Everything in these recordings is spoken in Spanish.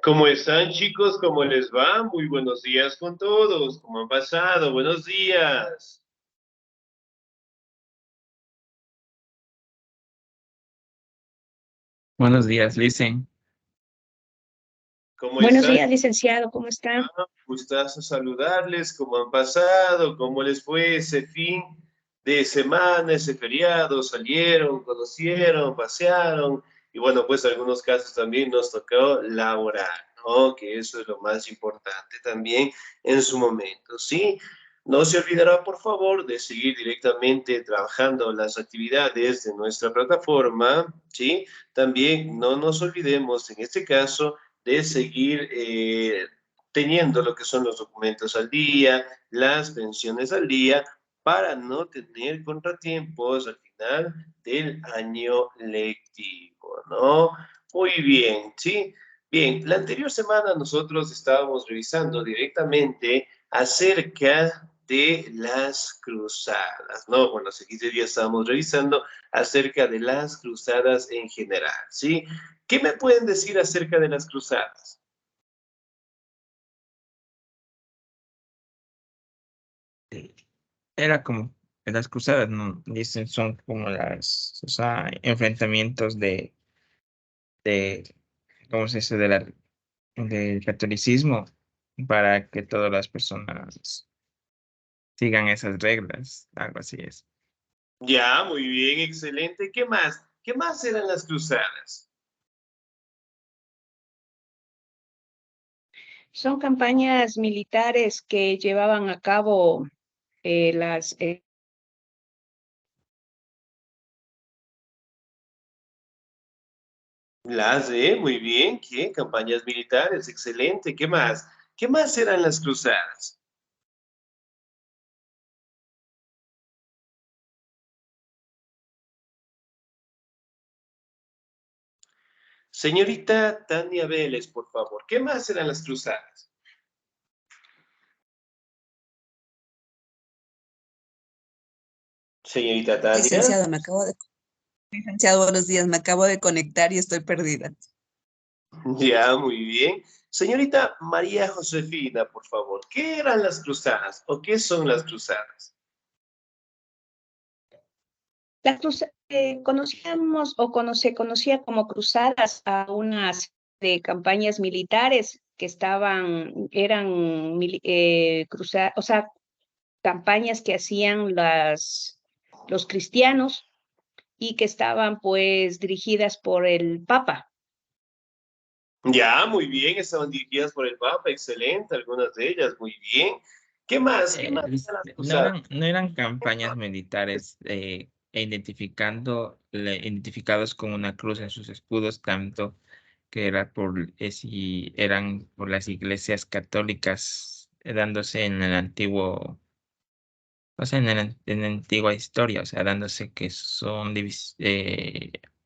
¿Cómo están, chicos? ¿Cómo les va? Muy buenos días con todos. ¿Cómo han pasado? Buenos días. Buenos días, Listen. ¿Cómo Buenos están? días, licenciado, ¿cómo está? Gustazo saludarles. ¿Cómo han pasado? ¿Cómo les fue ese fin de semana, ese feriado? ¿Salieron, conocieron, pasearon? Y bueno, pues en algunos casos también nos tocó laborar, ¿no? Que eso es lo más importante también en su momento, ¿sí? No se olvidará, por favor, de seguir directamente trabajando las actividades de nuestra plataforma, ¿sí? También no nos olvidemos, en este caso, de seguir teniendo lo que son los documentos al día, las pensiones al día, para no tener contratiempos al final del año lectivo, ¿no? Muy bien, ¿sí? Bien, la anterior semana nosotros estábamos revisando directamente acerca de las cruzadas, ¿no? Bueno, hace 15 días estábamos revisando acerca de las cruzadas en general, ¿sí? ¿Qué me pueden decir acerca de las cruzadas? Era como las cruzadas, ¿no? Dicen, son como o sea, enfrentamientos de, ¿cómo se dice? Del catolicismo para que todas las personas sigan esas reglas, algo así es. Ya, muy bien, excelente. ¿Qué más? ¿Qué más eran las cruzadas? Son campañas militares que llevaban a cabo las... Muy bien, ¿qué? Campañas militares, excelente. ¿Qué más? ¿Qué más eran las cruzadas? Señorita Tania Vélez, por favor, ¿qué más eran las cruzadas? Señorita Tania, Licenciado, licenciado, buenos días, me acabo de conectar y estoy perdida. ya, muy bien. Señorita María Josefina, por favor, ¿qué eran las cruzadas o qué son las cruzadas? conocíamos se conocía como cruzadas a unas de campañas militares que eran o sea, campañas que hacían los cristianos y que estaban pues dirigidas por el Papa. Ya, muy bien, estaban dirigidas por el Papa, excelente, algunas de ellas, muy bien. ¿Qué más? ¿Qué más eran las cruzadas? No eran campañas militares identificados con una cruz en sus escudos, tanto que era si eran por las iglesias católicas dándose en el antiguo, o sea, en la antigua historia, o sea, dándose que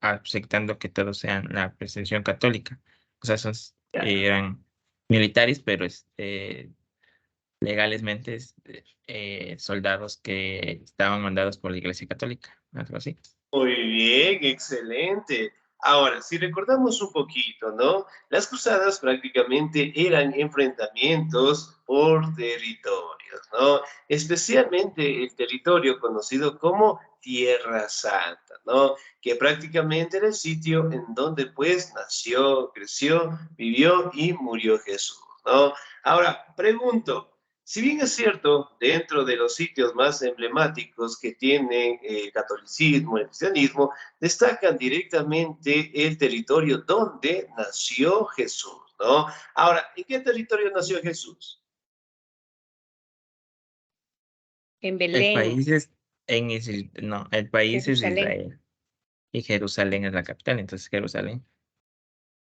aceptando que todos sean la presencia católica. O sea, eran militares, pero legalmente soldados que estaban mandados por la Iglesia Católica, algo así. Muy bien, excelente. Ahora, si recordamos un poquito, ¿no? Las cruzadas prácticamente eran enfrentamientos por territorios, ¿no? Especialmente el territorio conocido como Tierra Santa, ¿no? Que prácticamente era el sitio en donde pues nació, creció, vivió y murió Jesús, ¿no? Ahora, pregunto, si bien es cierto, dentro de los sitios más emblemáticos que tienen el catolicismo, el cristianismo, destacan directamente el territorio donde nació Jesús, ¿no? Ahora, ¿en qué territorio nació Jesús? En El Belén, país es no, el país es Jerusalén. Israel y Jerusalén es la capital, entonces Jerusalén.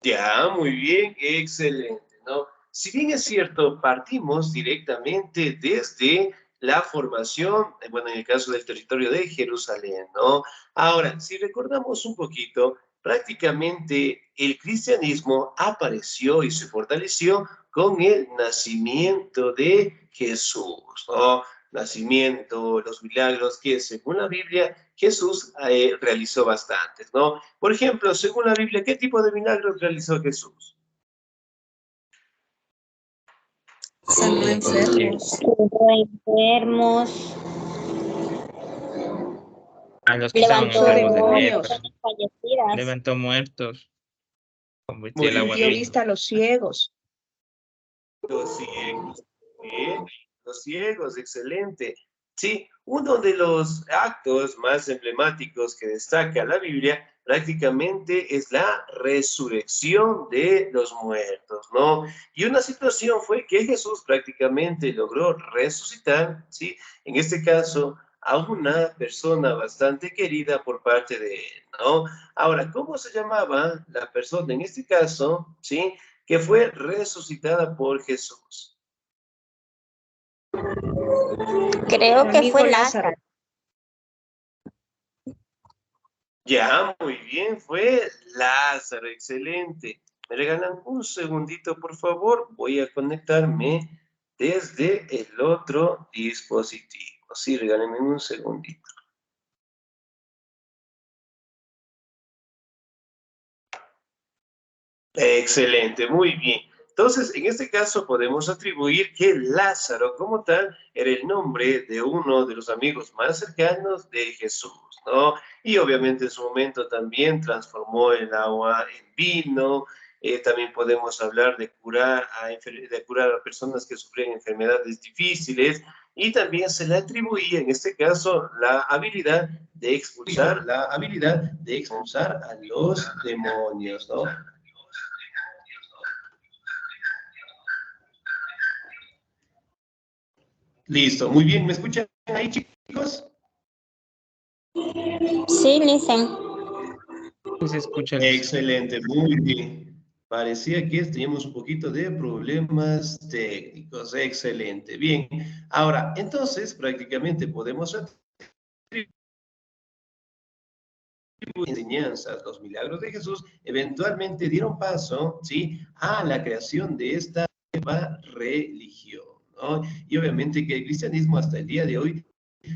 Ya, muy bien, excelente, ¿no? Si bien es cierto, partimos directamente desde la formación, bueno, en el caso del territorio de Jerusalén, ¿no? Ahora, si recordamos un poquito, prácticamente el cristianismo apareció y se fortaleció con el nacimiento de Jesús, ¿no? Nacimiento, los milagros que según la Biblia Jesús realizó bastantes, ¿no? Por ejemplo, según la Biblia, ¿qué tipo de milagros realizó Jesús? Sanó enfermos. Curó enfermos, A los que estaban levantó enfermos de demonios. lepra. fallecidas. Levantó muertos. Convirtió Muy el agua en Dio bien. vino. vista a los ciegos. Los ciegos. Bien. Los ciegos, excelente. Sí, uno de los actos más emblemáticos que destaca la Biblia prácticamente es la resurrección de los muertos, ¿no? Y una situación fue que Jesús prácticamente logró resucitar, ¿sí? En este caso, a una persona bastante querida por parte de él, ¿no? Ahora, ¿cómo se llamaba la persona en este caso, ¿sí? Que fue resucitada por Jesús. Creo El que amigo fue Lázaro. Lázaro. Ya, muy bien, fue Lázaro, excelente. Me regalan un segundito, por favor. Voy a conectarme desde el otro dispositivo. Sí, regálenme un segundito. Excelente, muy bien. Entonces, en este caso podemos atribuir que Lázaro como tal era el nombre de uno de los amigos más cercanos de Jesús, ¿no? Y obviamente en su momento también transformó el agua en vino. También podemos hablar de curar a personas que sufrían enfermedades difíciles y también se le atribuía en este caso la habilidad de expulsar a los demonios, ¿no? Listo, muy bien. ¿Me escuchan ahí, chicos? Sí, dicen. Sí se escucha, Liz. Excelente, muy bien. Parecía que teníamos un poquito de problemas técnicos. Excelente, bien. Ahora, entonces, prácticamente podemos atribuir enseñanzas, los milagros de Jesús, eventualmente dieron paso, ¿sí?, a la creación de esta nueva religión, ¿no? Y obviamente que el cristianismo hasta el día de hoy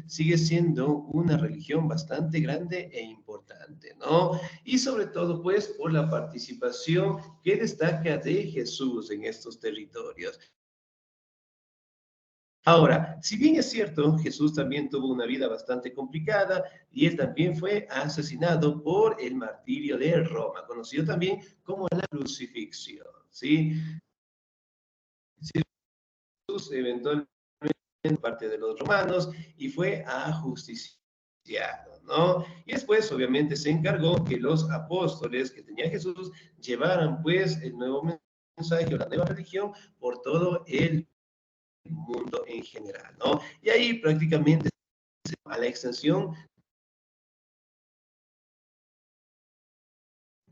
sigue siendo una religión bastante grande e importante, ¿no? Y sobre todo, pues, por la participación que destaca de Jesús en estos territorios. Ahora, si bien es cierto, Jesús también tuvo una vida bastante complicada y él también fue asesinado por el martirio de Roma, conocido también como la crucifixión, ¿sí? Jesús eventualmente parte de los romanos y fue ajusticiado, ¿no? Y después, obviamente, se encargó que los apóstoles que tenía Jesús llevaran, pues, el nuevo mensaje o la nueva religión por todo el mundo en general, ¿no? Y ahí prácticamente a la extensión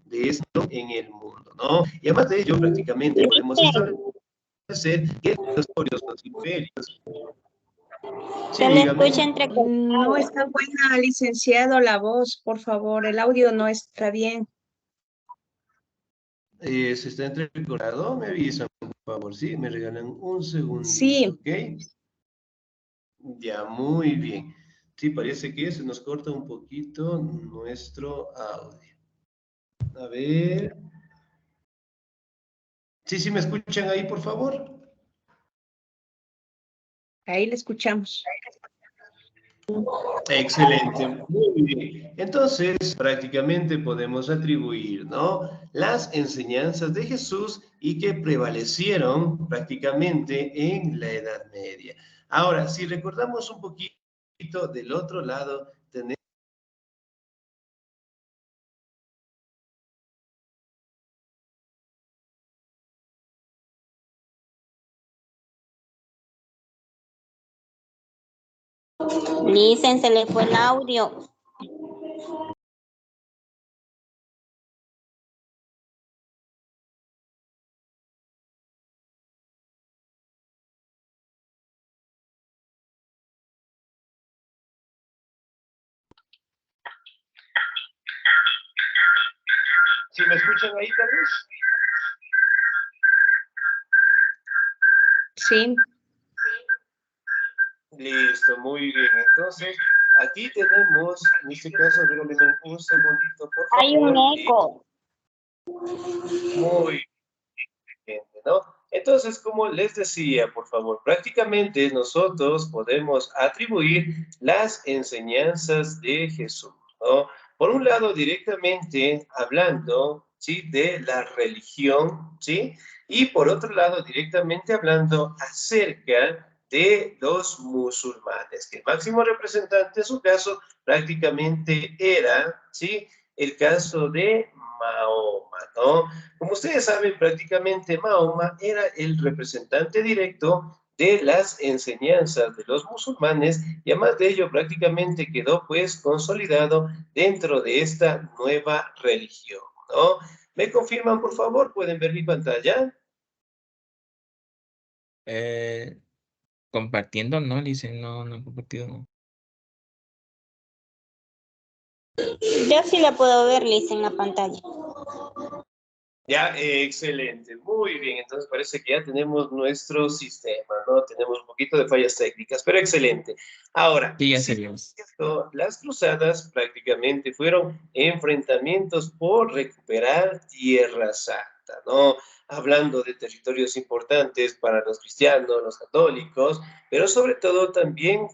de esto en el mundo, ¿no? Y además de ello, prácticamente podemos establecer que los imperios. Sí, Se le escucha dígame. No entrecortado. está buena, licenciado, la voz, por favor. El audio no está bien. Se está entrecortado, me avisan, por favor, sí, me regalan un segundito, Sí, ¿ok? Ya, muy bien. Sí, parece que se nos corta un poquito nuestro audio. A ver. Sí, sí, me escuchan ahí, por favor. ahí le escuchamos. Excelente, muy bien. Entonces, prácticamente podemos atribuir, ¿no?, las enseñanzas de Jesús y que prevalecieron prácticamente en la Edad Media. Ahora, si recordamos un poquito del otro lado, tenemos Dicen, se le fue el audio. ¿Sí me escuchan ahí, tal vez? Sí, Listo, muy bien. Entonces, aquí tenemos, en este caso, regálenme un segundito, por Hay un favor. eco. Muy bien, ¿no? Entonces, como les decía, por favor, prácticamente nosotros podemos atribuir las enseñanzas de Jesús, ¿no? Por un lado, directamente hablando, ¿sí? De la religión, ¿sí? Y por otro lado, directamente hablando acerca de los musulmanes, que el máximo representante en su caso prácticamente era, ¿sí? El caso de Mahoma, ¿no? Como ustedes saben, prácticamente Mahoma era el representante directo de las enseñanzas de los musulmanes y además de ello prácticamente quedó pues consolidado dentro de esta nueva religión, ¿no? ¿Me confirman, por favor? ¿Pueden ver mi pantalla? Compartiendo, no, dice, no, no he compartido, no. Yo sí la puedo ver, Liz, en la pantalla. Ya, excelente, muy bien. Entonces parece que ya tenemos nuestro sistema, ¿no? Tenemos un poquito de fallas técnicas, pero excelente. Ahora, Sí, ya sí, seríamos. las cruzadas prácticamente fueron enfrentamientos por recuperar Tierra Santa, ¿no? Hablando de territorios importantes para los cristianos, los católicos, pero sobre todo también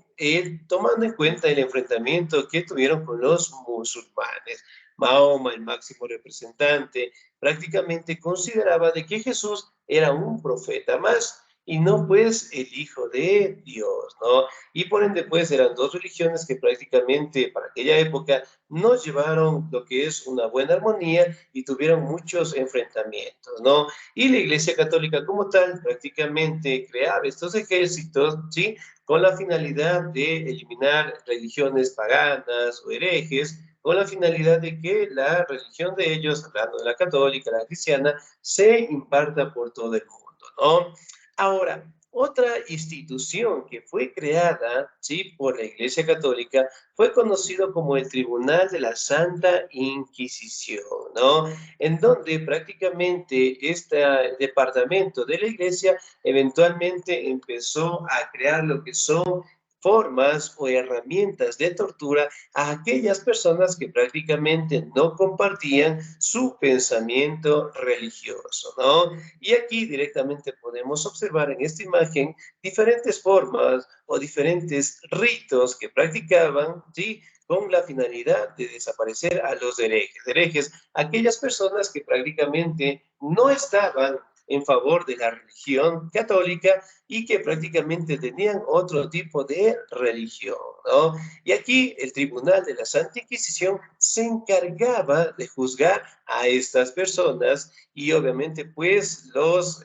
tomando en cuenta el enfrentamiento que tuvieron con los musulmanes. Mahoma, el máximo representante, prácticamente consideraba de que Jesús era un profeta más y no pues el Hijo de Dios, ¿no? Y por ende pues eran dos religiones que prácticamente para aquella época no llevaron lo que es una buena armonía y tuvieron muchos enfrentamientos, ¿no? Y la Iglesia Católica como tal prácticamente creaba estos ejércitos, ¿sí? Con la finalidad de eliminar religiones paganas o herejes, con la finalidad de que la religión de ellos, hablando de la católica, la cristiana, se imparta por todo el mundo, ¿no? Ahora, otra institución que fue creada, ¿sí? Por la Iglesia Católica fue conocido como el Tribunal de la Santa Inquisición, ¿no? En donde prácticamente este departamento de la Iglesia eventualmente empezó a crear lo que son formas o herramientas de tortura a aquellas personas que prácticamente no compartían su pensamiento religioso, ¿no? Y aquí directamente podemos observar en esta imagen diferentes formas o diferentes ritos que practicaban, ¿sí? Con la finalidad de desaparecer a los herejes. Herejes, aquellas personas que prácticamente no estaban en favor de la religión católica y que prácticamente tenían otro tipo de religión, ¿no? Y aquí el Tribunal de la Santa Inquisición se encargaba de juzgar a estas personas y obviamente pues los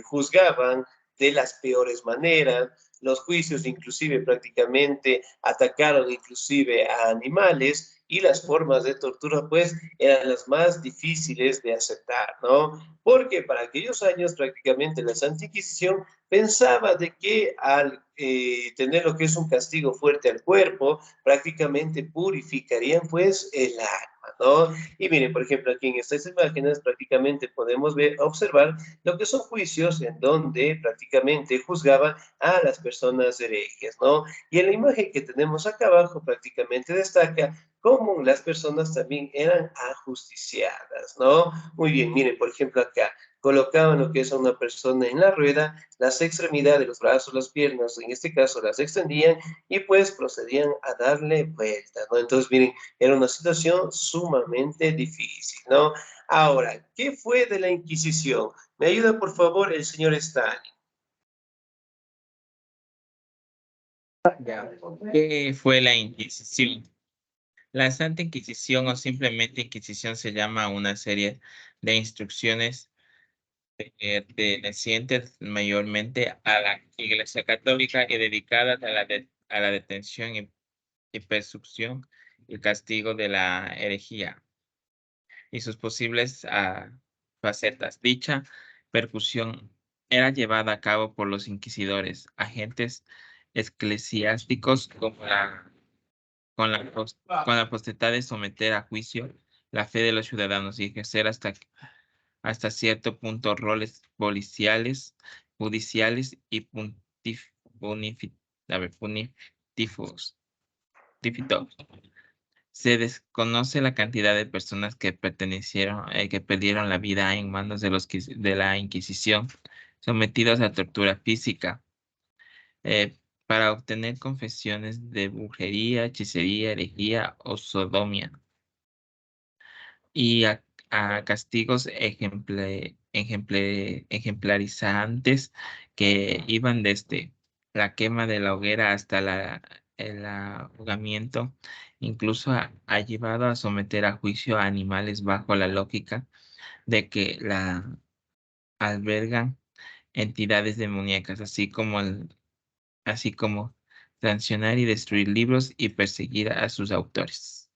juzgaban de las peores maneras. Los juicios inclusive prácticamente atacaron inclusive a animales y las formas de tortura pues eran las más difíciles de aceptar, ¿no? Porque para aquellos años prácticamente la Santa Inquisición pensaba de que al tener lo que es un castigo fuerte al cuerpo, prácticamente purificarían pues el alma, ¿no? Y miren, por ejemplo, aquí en estas imágenes prácticamente podemos ver, observar lo que son juicios en donde prácticamente juzgaban a las personas herejes, ¿no? Y en la imagen que tenemos acá abajo prácticamente destaca cómo las personas también eran ajusticiadas, ¿no? Muy bien, miren, por ejemplo acá, colocaban lo que es a una persona en la rueda, las extremidades de los brazos, las piernas, en este caso las extendían y pues procedían a darle vuelta, ¿no? Entonces, miren, era una situación sumamente difícil, ¿no? Ahora, ¿qué fue de la Inquisición? ¿Me ayuda, por favor, el señor Stalin? ¿Qué fue la Inquisición? La Santa Inquisición o simplemente Inquisición se llama a una serie de instrucciones pertenecientes mayormente a la Iglesia Católica y dedicadas a la detención y persecución y castigo de la herejía y sus posibles facetas. Dicha percusión era llevada a cabo por los inquisidores, agentes eclesiásticos con la potestad de someter a juicio la fe de los ciudadanos y ejercer hasta cierto punto roles policiales, judiciales y punitivos. Se desconoce la cantidad de personas que perdieron la vida en manos de la Inquisición, sometidos a tortura física para obtener confesiones de brujería, hechicería, herejía o sodomía, y a castigos ejemplarizantes que iban desde la quema de la hoguera hasta el ahogamiento. Incluso ha llevado a someter a juicio a animales bajo la lógica de que la albergan entidades demoníacas, así como sancionar y destruir libros y perseguir a sus autores.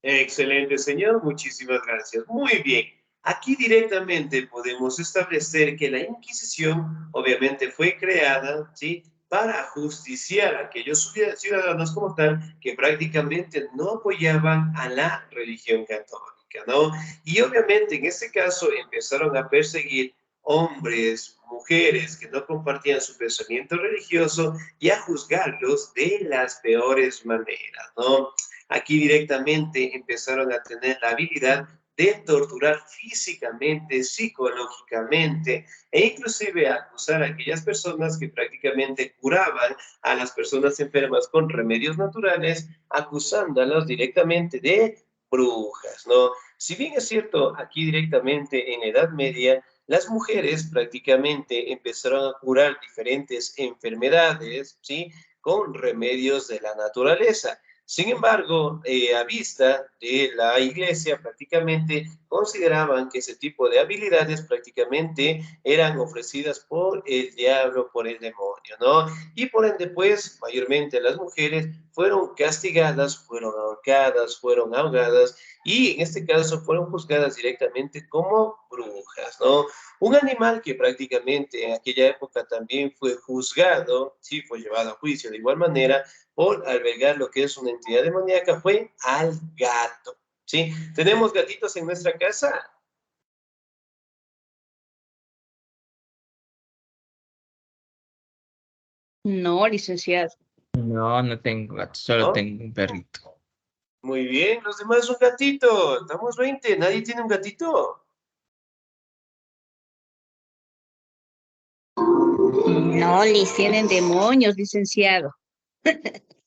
Excelente, señor. Muchísimas gracias. Muy bien. Aquí directamente podemos establecer que la Inquisición obviamente fue creada, ¿sí?, para justiciar a aquellos ciudadanos como tal que prácticamente no apoyaban a la religión católica, ¿no? Y obviamente en este caso empezaron a perseguir hombres, mujeres que no compartían su pensamiento religioso y a juzgarlos de las peores maneras, ¿no? Aquí directamente empezaron a tener la habilidad de torturar físicamente, psicológicamente e inclusive acusar a aquellas personas que prácticamente curaban a las personas enfermas con remedios naturales, acusándolas directamente de brujas, ¿no? Si bien es cierto, aquí directamente en la Edad Media, las mujeres prácticamente empezaron a curar diferentes enfermedades, ¿sí?, con remedios de la naturaleza. Sin embargo, a vista de la iglesia, prácticamente consideraban que ese tipo de habilidades prácticamente eran ofrecidas por el diablo, por el demonio, ¿no? Y por ende, pues, mayormente las mujeres fueron castigadas, fueron ahorcadas, fueron ahogadas y en este caso fueron juzgadas directamente como brujas, ¿no? Un animal que prácticamente en aquella época también fue juzgado, sí, fue llevado a juicio de igual manera, por albergar lo que es una entidad demoníaca fue al gato, ¿sí? ¿Tenemos gatitos en nuestra casa? No, licenciado. No, no tengo gato, solo ¿No? tengo un perrito. Muy bien, los demás un gatito. Estamos 20, ¿nadie tiene un gatito? No, licenciado. Tienen demonios, licenciado.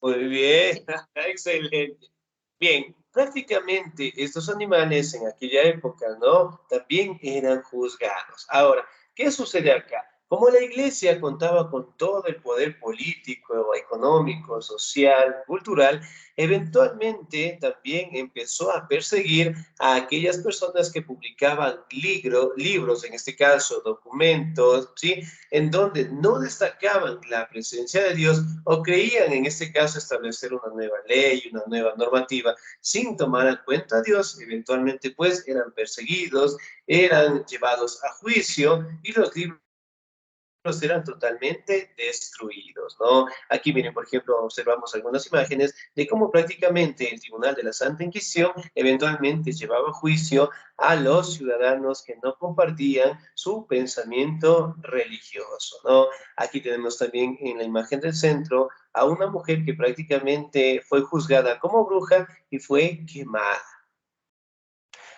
Muy bien, excelente. Bien, prácticamente estos animales en aquella época, ¿no? También eran juzgados. Ahora, ¿qué sucede acá? Como la iglesia contaba con todo el poder político, económico, social, cultural, eventualmente también empezó a perseguir a aquellas personas que publicaban libros, en este caso documentos, ¿sí?, en donde no destacaban la presencia de Dios o creían en este caso establecer una nueva ley, una nueva normativa, sin tomar en cuenta a Dios, eventualmente pues eran perseguidos, eran llevados a juicio y los libros eran totalmente destruidos, ¿no? Aquí miren, por ejemplo, observamos algunas imágenes de cómo prácticamente el Tribunal de la Santa Inquisición eventualmente llevaba a juicio a los ciudadanos que no compartían su pensamiento religioso, ¿no? Aquí tenemos también en la imagen del centro a una mujer que prácticamente fue juzgada como bruja y fue quemada.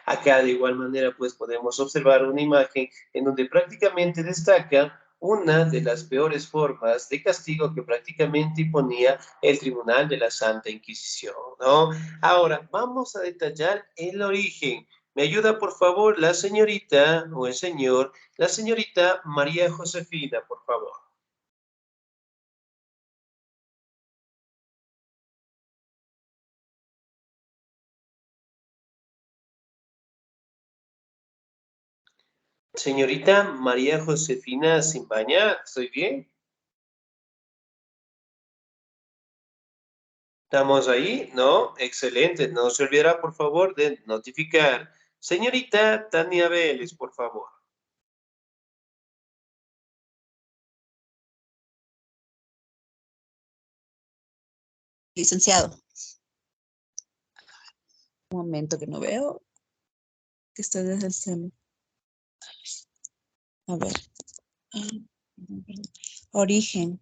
Acá de igual manera pues podemos observar una imagen en donde prácticamente destaca una de las peores formas de castigo que prácticamente imponía el Tribunal de la Santa Inquisición, ¿no? Ahora, vamos a detallar el origen. ¿Me ayuda, por favor, la señorita o el señor, la señorita María Josefina, por favor? Señorita María Josefina Simbaña, ¿estoy bien? ¿Estamos ahí? ¿No? Excelente. No se olvidará, por favor, de notificar. Señorita Tania Vélez, por favor. Licenciado. Un momento que no veo. Que está desde el celu. A ver. Origen.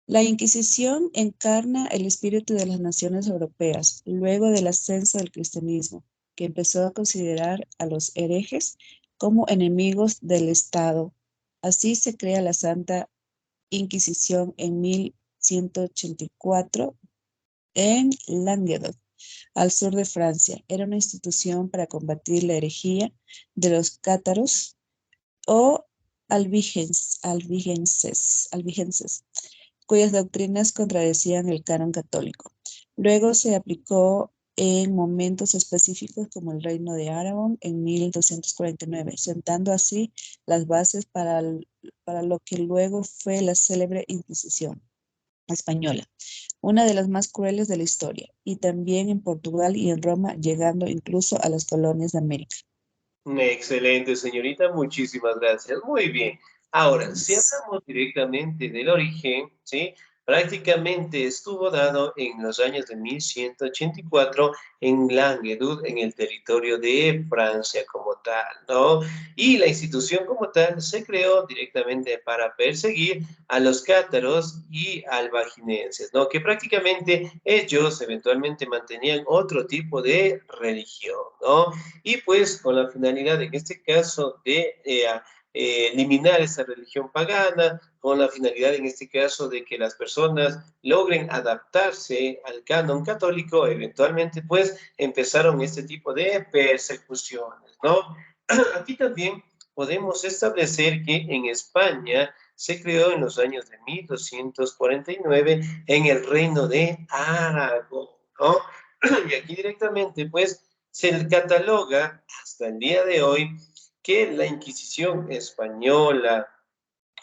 La Inquisición encarna el espíritu de las naciones europeas, luego del ascenso del cristianismo, que empezó a considerar a los herejes como enemigos del Estado Así se crea la Santa Inquisición en 1184 en Languedoc, al sur de Francia. Era una institución para combatir la herejía de los cátaros o albigenses, cuyas doctrinas contradecían el canon católico. Luego se aplicó en momentos específicos como el Reino de Aragón en 1249, sentando así las bases para lo que luego fue la célebre Inquisición española, una de las más crueles de la historia, y también en Portugal y en Roma, llegando incluso a las colonias de América. Excelente, señorita, muchísimas gracias. Muy bien. Ahora, si hablamos directamente del origen, ¿sí? Prácticamente estuvo dado en los años de 1184 en Languedoc, en el territorio de Francia como tal, ¿no? Y la institución como tal se creó directamente para perseguir a los cátaros y albigenses, ¿no? Que prácticamente ellos eventualmente mantenían otro tipo de religión, ¿no? Y pues con la finalidad, en este caso, de eliminar esa religión pagana, con la finalidad, en este caso, de que las personas logren adaptarse al canon católico, eventualmente, pues, empezaron este tipo de persecuciones, ¿no? Aquí también podemos establecer que en España se creó en los años de 1249 en el reino de Aragón, ¿no? Y aquí directamente, pues, se cataloga hasta el día de hoy que la Inquisición española,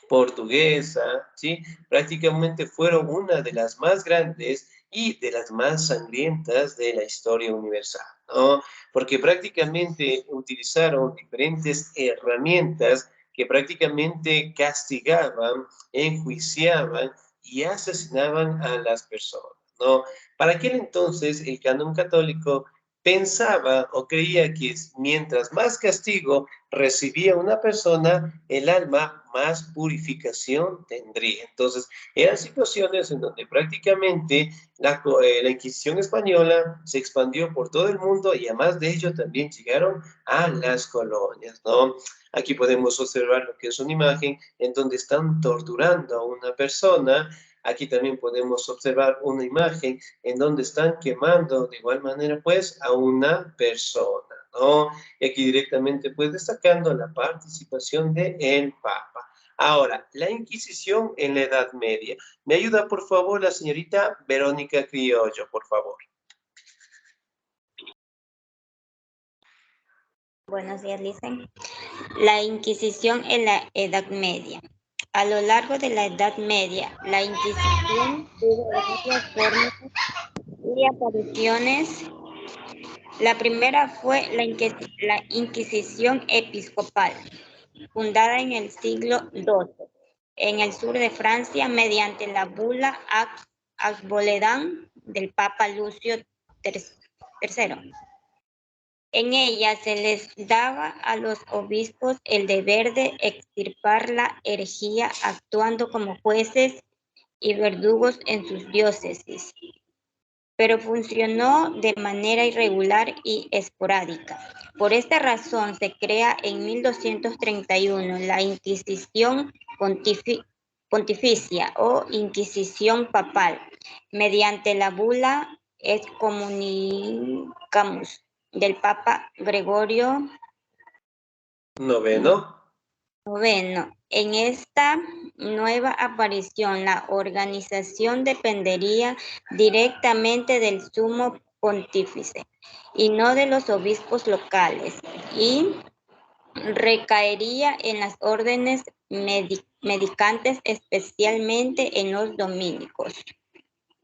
portuguesa, ¿sí? Prácticamente fueron una de las más grandes y de las más sangrientas de la historia universal, ¿no? Porque prácticamente utilizaron diferentes herramientas que prácticamente castigaban, enjuiciaban y asesinaban a las personas, ¿no? Para aquel entonces, el canon católico pensaba o creía que mientras más castigo recibía una persona, el alma más purificación tendría. Entonces, eran situaciones en donde prácticamente la Inquisición española se expandió por todo el mundo y además de ello también llegaron a las colonias, ¿no? Aquí podemos observar lo que es una imagen en donde están torturando a una persona. Aquí también podemos observar una imagen en donde están quemando de igual manera, pues, a una persona, ¿no? Y aquí directamente, pues, destacando la participación de el Papa. Ahora, la Inquisición en la Edad Media. ¿Me ayuda, por favor, la señorita Verónica Criollo, por favor? Buenos días, Licen. La Inquisición en la Edad Media. A lo largo de la Edad Media, la Inquisición tuvo varias formas y apariciones. La primera fue la Inquisición Episcopal, fundada en el siglo XII, en el sur de Francia, mediante la bula Arboledán del Papa Lucio III. En ella se les daba a los obispos el deber de extirpar la herejía, actuando como jueces y verdugos en sus diócesis, pero funcionó de manera irregular y esporádica. Por esta razón se crea en 1231 la Inquisición Pontificia o Inquisición Papal, mediante la bula Excommunicamus del Papa Gregorio Noveno. IX. En esta nueva aparición, la organización dependería directamente del sumo pontífice y no de los obispos locales, y recaería en las órdenes mendicantes, especialmente en los dominicos.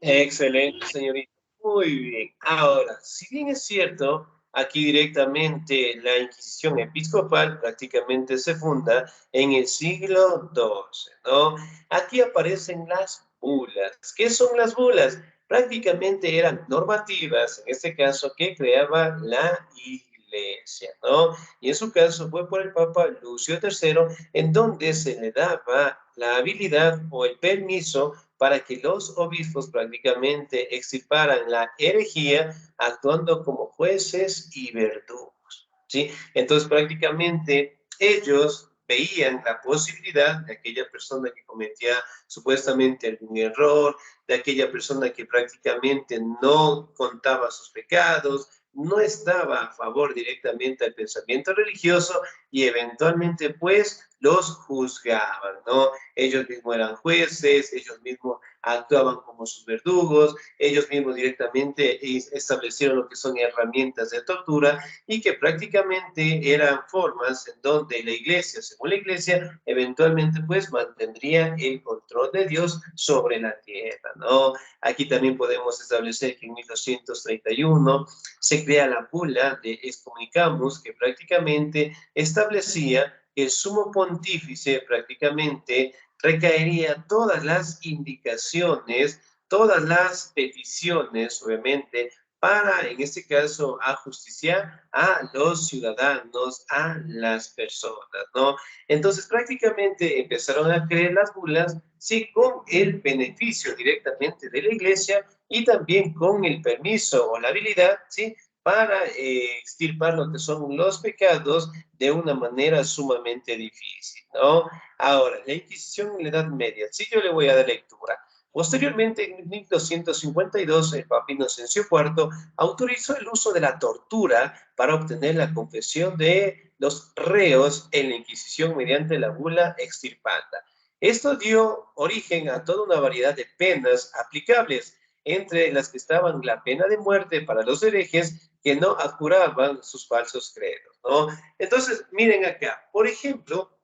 Excelente, señorita. Muy bien. Ahora, si bien es cierto, aquí directamente la Inquisición episcopal prácticamente se funda en el siglo XII, ¿no? Aquí aparecen las bulas. ¿Qué son las bulas? Prácticamente eran normativas, en este caso, que creaba la Iglesia, ¿no? Y en su caso fue por el Papa Lucio III, en donde se le daba la habilidad o el permiso para que los obispos prácticamente extirparan la herejía actuando como jueces y verdugos, ¿sí? Entonces prácticamente ellos veían la posibilidad de aquella persona que cometía supuestamente algún error, de aquella persona que prácticamente no contaba sus pecados, no estaba a favor directamente al pensamiento religioso y eventualmente pues los juzgaban, ¿no? Ellos mismos eran jueces, ellos mismos actuaban como sus verdugos, ellos mismos directamente establecieron lo que son herramientas de tortura y que prácticamente eran formas en donde la iglesia, según la iglesia, eventualmente pues mantendría el control de Dios sobre la tierra, ¿no? Aquí también podemos establecer que en 1231 se crea la bula de Excommunicamus, que prácticamente establecía que el sumo pontífice prácticamente recaería todas las indicaciones, todas las peticiones, obviamente, para, en este caso, ajusticiar a los ciudadanos, a las personas, ¿no? Entonces, prácticamente empezaron a creer las bulas, sí, con el beneficio directamente de la iglesia y también con el permiso o la habilidad, ¿sí?, para extirpar lo que son los pecados de una manera sumamente difícil, ¿no? Ahora, la Inquisición en la Edad Media, sí, yo le voy a dar lectura. Posteriormente, en 1252, el Papa Inocencio IV autorizó el uso de la tortura para obtener la confesión de los reos en la Inquisición mediante la bula extirpanda. Esto dio origen a toda una variedad de penas aplicables, entre las que estaban la pena de muerte para los herejes que no abjuraban sus falsos credos, ¿no? Entonces, miren acá, por ejemplo,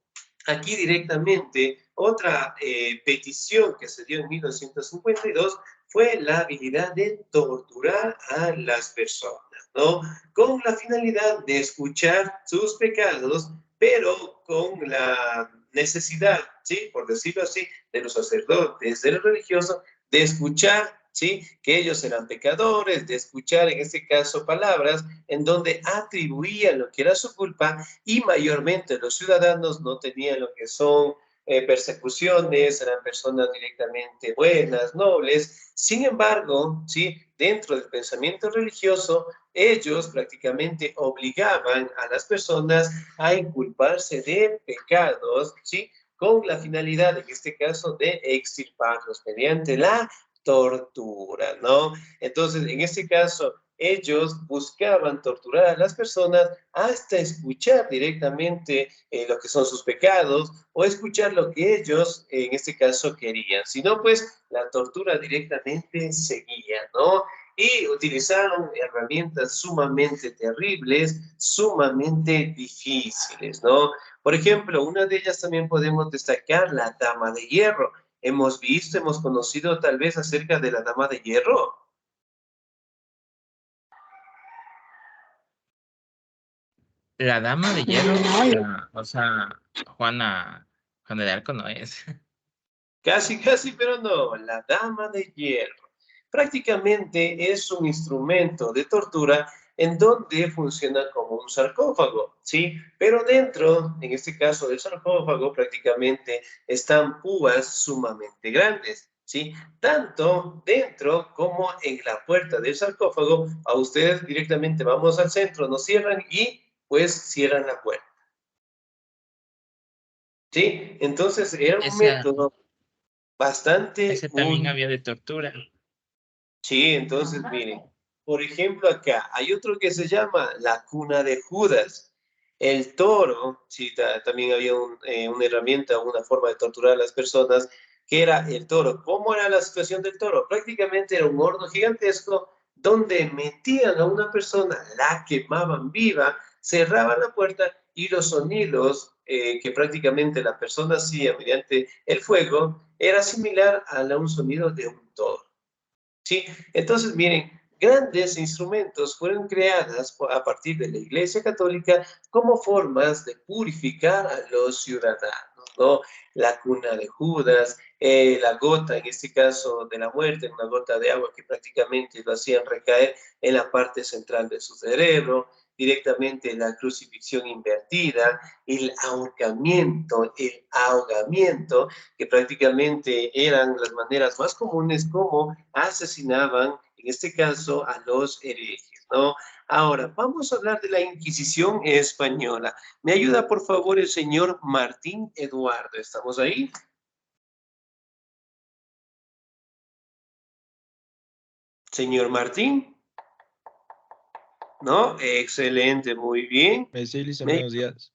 aquí directamente, otra petición que se dio en 1952 fue la habilidad de torturar a las personas, ¿no? Con la finalidad de escuchar sus pecados, pero con la necesidad, ¿sí?, por decirlo así, de los sacerdotes, de los religiosos, de escuchar, ¿sí?, que ellos eran pecadores, de escuchar en este caso palabras en donde atribuían lo que era su culpa y mayormente los ciudadanos no tenían lo que son persecuciones, eran personas directamente buenas, nobles. Sin embargo, ¿sí?, dentro del pensamiento religioso, ellos prácticamente obligaban a las personas a inculparse de pecados, ¿sí?, con la finalidad, en este caso, de extirparlos mediante la tortura, ¿no? Entonces, en este caso, ellos buscaban torturar a las personas hasta escuchar directamente lo que son sus pecados o escuchar lo que ellos, en este caso, querían. Si no, pues, la tortura directamente seguía, ¿no? Y utilizaron herramientas sumamente terribles, sumamente difíciles, ¿no? Por ejemplo, una de ellas también podemos destacar la Dama de Hierro. Hemos visto, hemos conocido tal vez acerca de la Dama de Hierro. La dama de hierro, No, o sea, Juana de Arco no es. Casi, casi, pero no, la Dama de Hierro. Prácticamente es un instrumento de tortura en donde funciona como un sarcófago, ¿sí? Pero dentro, en este caso del sarcófago, prácticamente están púas sumamente grandes, ¿sí? Tanto dentro como en la puerta del sarcófago, a ustedes directamente vamos al centro, nos cierran y pues cierran la puerta, ¿sí? Entonces era un Esa, método bastante ese también muy... había de tortura. Sí, entonces miren, por ejemplo acá hay otro que se llama la cuna de Judas. El toro, sí, también había una herramienta, una forma de torturar a las personas, que era el toro. ¿Cómo era la situación del toro? Prácticamente era un horno gigantesco donde metían a una persona, la quemaban viva, cerraban la puerta y los sonidos que prácticamente la persona hacía mediante el fuego era similar a un sonido de un toro. ¿Sí? Entonces, miren, grandes instrumentos fueron creadas a partir de la Iglesia Católica como formas de purificar a los ciudadanos, ¿no? La cuna de Judas, la gota, en este caso de la muerte, una gota de agua que prácticamente lo hacían recaer en la parte central de su cerebro, directamente la crucifixión invertida, el ahogamiento, que prácticamente eran las maneras más comunes como asesinaban, en este caso, a los herejes. ¿no? Ahora, vamos a hablar de la Inquisición española. ¿Me ayuda, por favor, el señor Martín Eduardo? ¿Estamos ahí? Señor Martín. ¿No? Excelente, muy bien. Sí, listo, Me- buenos días.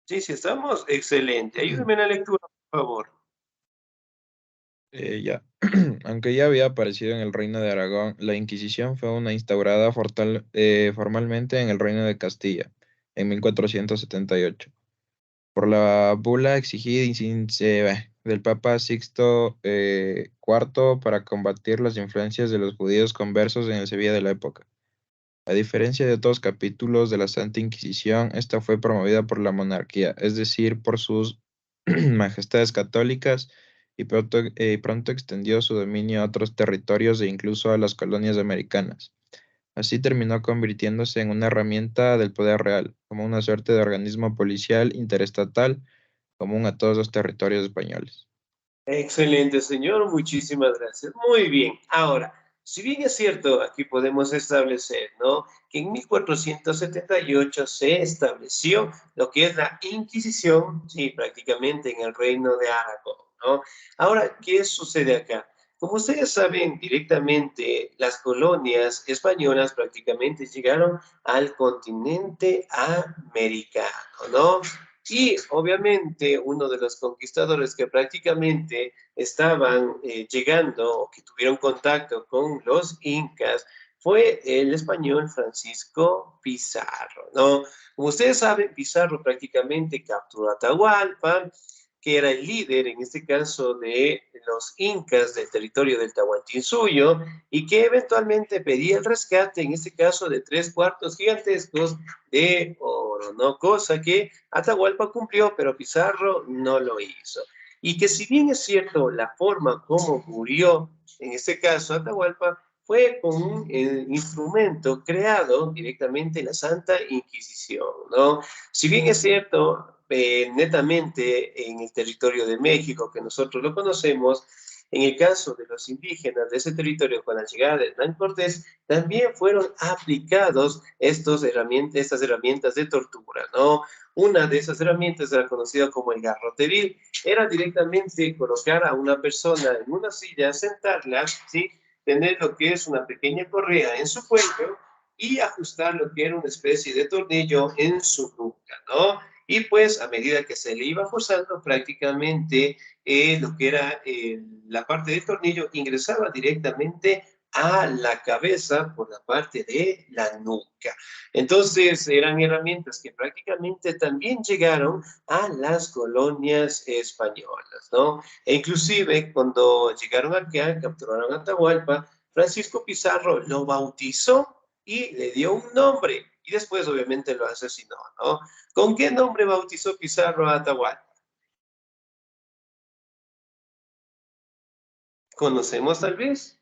Sí, sí, estamos. Excelente. Ayúdeme en la lectura, por favor. Ya. Aunque ya había aparecido en el Reino de Aragón, la Inquisición fue una instaurada formalmente en el Reino de Castilla en 1478 por la bula exigida del Papa Sixto IV para combatir las influencias de los judíos conversos en el Sevilla de la época. A diferencia de otros capítulos de la Santa Inquisición, esta fue promovida por la monarquía, es decir, por sus majestades católicas, y pronto extendió su dominio a otros territorios e incluso a las colonias americanas. Así terminó convirtiéndose en una herramienta del poder real, como una suerte de organismo policial interestatal común a todos los territorios españoles. Excelente, señor. Muchísimas gracias. Muy bien. Ahora, si bien es cierto, aquí podemos establecer, ¿no? Que en 1478 se estableció lo que es la Inquisición, sí, prácticamente en el Reino de Aragón, ¿no? Ahora, ¿qué sucede acá? Como ustedes saben, directamente las colonias españolas prácticamente llegaron al continente americano, ¿no? Y obviamente uno de los conquistadores que prácticamente estaban llegando o que tuvieron contacto con los incas fue el español Francisco Pizarro, ¿no? Como ustedes saben, Pizarro prácticamente capturó Atahualpa, que era el líder, en este caso, de los incas del territorio del Tahuantinsuyo, y que eventualmente pedía el rescate, en este caso, de 3 cuartos gigantescos de oro, ¿no? Cosa que Atahualpa cumplió, pero Pizarro no lo hizo. Y que si bien es cierto la forma como murió, en este caso Atahualpa, fue con un instrumento creado directamente en la Santa Inquisición, ¿no? Si bien es cierto, netamente en el territorio de México, que nosotros lo conocemos, en el caso de los indígenas de ese territorio con la llegada de Hernán Cortés, también fueron aplicados estas herramientas de tortura, ¿no? Una de esas herramientas era conocida como el garrote vil, era directamente colocar a una persona en una silla, sentarla, ¿sí? Tener lo que es una pequeña correa en su cuello y ajustar lo que era una especie de tornillo en su nuca, ¿no? Y pues a medida que se le iba forzando prácticamente lo que era la parte del tornillo ingresaba directamente a la cabeza por la parte de la nuca. Entonces eran herramientas que prácticamente también llegaron a las colonias españolas, ¿no? E inclusive cuando llegaron acá, capturaron a Atahualpa, Francisco Pizarro lo bautizó y le dio un nombre y después obviamente lo asesinó, ¿no? ¿Con qué nombre bautizó Pizarro a Atahualpa? ¿Conocemos tal vez?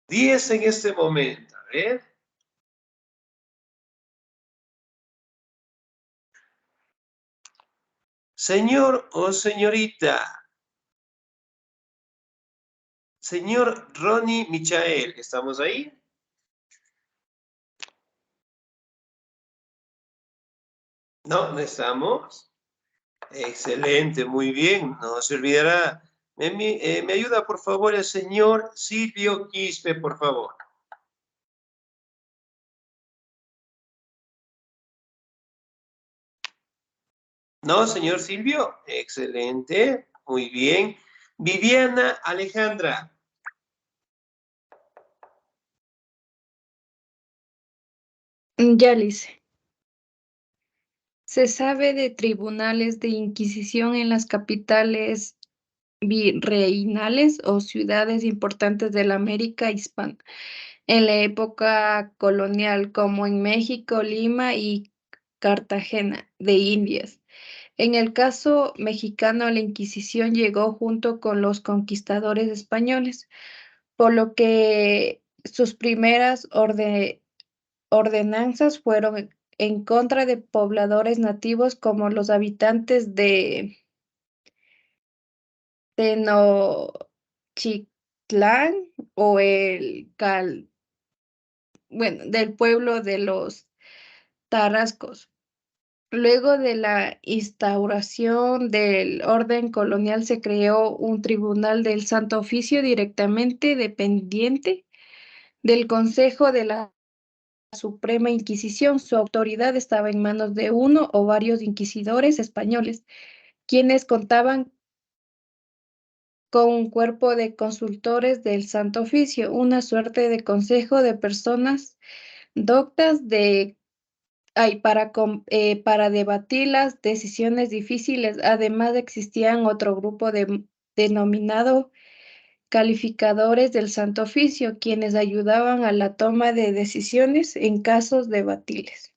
10 en este momento, a ver. Señor o señorita. Señor Ronnie Michael, ¿estamos ahí? No, no estamos. Excelente, muy bien. No se olvidará. Me ayuda, por favor, el señor Silvio Quispe, por favor. No, señor Silvio. Excelente, muy bien. Viviana Alejandra. Ya, Lice. Se sabe de tribunales de inquisición en las capitales virreinales o ciudades importantes de la América hispana en la época colonial, como en México, Lima y Cartagena de Indias. En el caso mexicano, la Inquisición llegó junto con los conquistadores españoles, por lo que sus primeras ordenanzas fueron en contra de pobladores nativos como los habitantes de Tepoztlán o del pueblo de los Tarascos. Luego de la instauración del orden colonial se creó un tribunal del Santo Oficio directamente dependiente del Consejo de la Suprema Inquisición. Su autoridad estaba en manos de uno o varios inquisidores españoles, quienes contaban con un cuerpo de consultores del Santo Oficio, una suerte de consejo de personas doctas para debatir las decisiones difíciles. Además, existían otro grupo denominado calificadores del Santo Oficio, quienes ayudaban a la toma de decisiones en casos debatibles.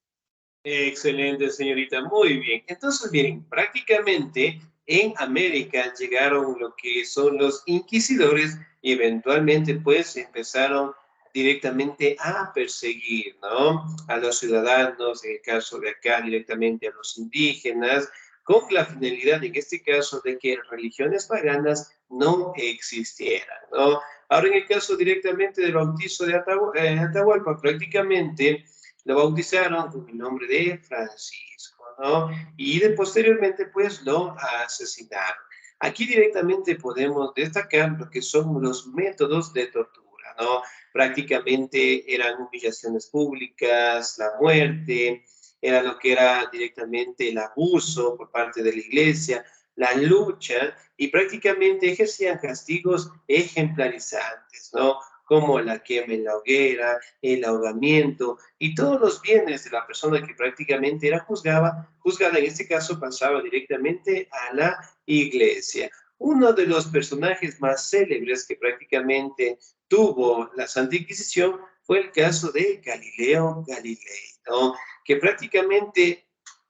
Excelente, señorita. Muy bien. Entonces, miren, prácticamente en América llegaron lo que son los inquisidores y eventualmente pues empezaron directamente a perseguir, ¿no? A los ciudadanos, en el caso de acá directamente a los indígenas, con la finalidad en este caso de que religiones paganas no existieran, ¿no? Ahora en el caso directamente del bautizo de Atahualpa, prácticamente lo bautizaron con el nombre de Francisco, ¿no? Y posteriormente, pues, lo asesinaron. Aquí directamente podemos destacar lo que son los métodos de tortura, ¿no? Prácticamente eran humillaciones públicas, la muerte, era lo que era directamente el abuso por parte de la iglesia, la lucha, y prácticamente ejercían castigos ejemplarizantes, ¿no? Como la quema en la hoguera, el ahogamiento y todos los bienes de la persona que prácticamente era juzgada en este caso pasaba directamente a la iglesia. Uno de los personajes más célebres que prácticamente tuvo la Santa Inquisición fue el caso de Galileo Galilei, ¿no? Que prácticamente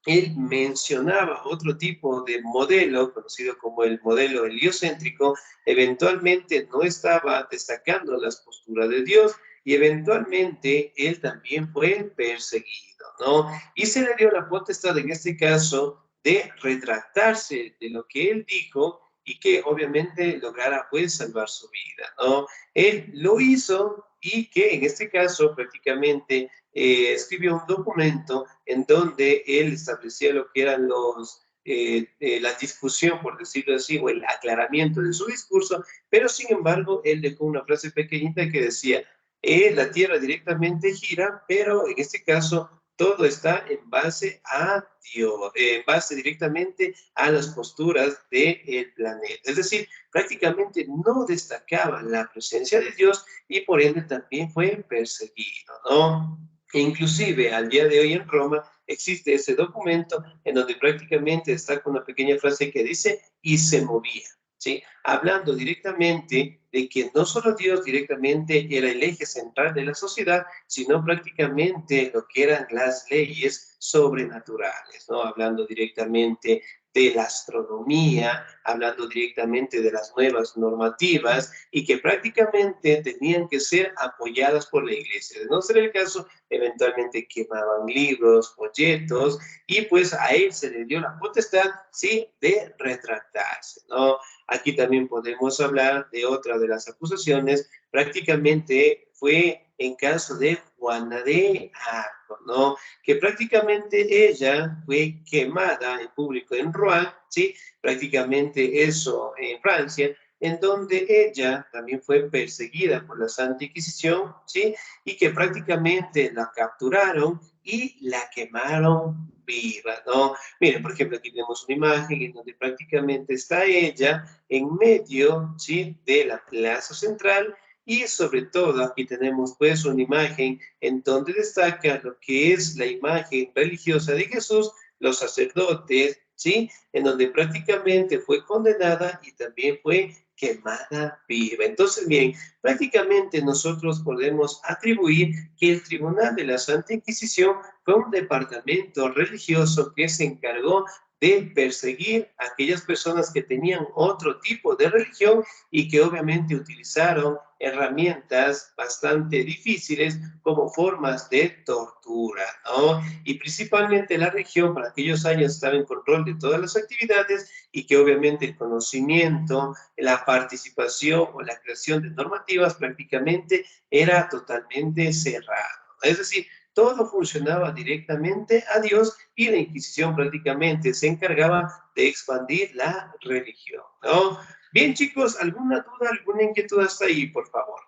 él mencionaba otro tipo de modelo, conocido como el modelo heliocéntrico. Eventualmente no estaba destacando las posturas de Dios y eventualmente él también fue perseguido, ¿no? Y se le dio la potestad en este caso de retractarse de lo que él dijo y que obviamente lograra pues salvar su vida, ¿no? Él lo hizo y que en este caso prácticamente escribió un documento en donde él establecía lo que eran la discusión, por decirlo así, o el aclaramiento de su discurso, pero sin embargo, él dejó una frase pequeñita que decía, la Tierra directamente gira, pero en este caso todo está en base a Dios, en base directamente a las posturas del planeta. Es decir, prácticamente no destacaba la presencia de Dios y por ende también fue perseguido, ¿no? E inclusive al día de hoy en Roma existe ese documento en donde prácticamente destaca una pequeña frase que dice, y se movía, ¿sí? Hablando directamente de que no solo Dios directamente era el eje central de la sociedad, sino prácticamente lo que eran las leyes sobrenaturales, ¿no? Hablando directamente de la astronomía, hablando directamente de las nuevas normativas y que prácticamente tenían que ser apoyadas por la iglesia. De no ser el caso, eventualmente quemaban libros, folletos y pues a él se le dio la potestad, sí, de retractarse, ¿no? Aquí también podemos hablar de otra de las acusaciones, prácticamente fue en caso de Juana de Arco, ¿no? Que prácticamente ella fue quemada en público en Rouen, ¿sí? Prácticamente eso en Francia, en donde ella también fue perseguida por la Santa Inquisición, ¿sí? Y que prácticamente la capturaron y la quemaron viva, ¿no? Miren, por ejemplo, aquí tenemos una imagen en donde prácticamente está ella en medio, ¿sí? De la plaza central y sobre todo aquí tenemos pues una imagen en donde destaca lo que es la imagen religiosa de Jesús, los sacerdotes, ¿sí? En donde prácticamente fue condenada y también fue quemada viva. Entonces, miren, prácticamente nosotros podemos atribuir que el Tribunal de la Santa Inquisición fue un departamento religioso que se encargó de perseguir a aquellas personas que tenían otro tipo de religión y que obviamente utilizaron herramientas bastante difíciles como formas de tortura, ¿no? Y principalmente la región para aquellos años estaba en control de todas las actividades y que obviamente el conocimiento, la participación o la creación de normativas prácticamente era totalmente cerrado. Es decir, todo funcionaba directamente a Dios y la Inquisición prácticamente se encargaba de expandir la religión, ¿no? Bien, chicos, ¿alguna duda, alguna inquietud hasta ahí, por favor?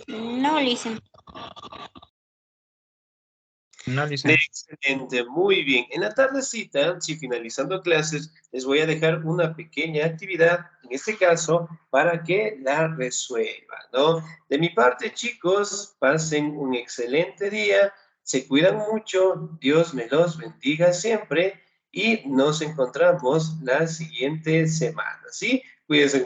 No, Lisa. No, Lisa. Excelente, muy bien. En la tardecita, si finalizando clases, les voy a dejar una pequeña actividad, en este caso, para que la resuelvan, ¿no? De mi parte, chicos, pasen un excelente día, se cuidan mucho, Dios me los bendiga siempre y nos encontramos la siguiente semana, ¿sí? Cuídense.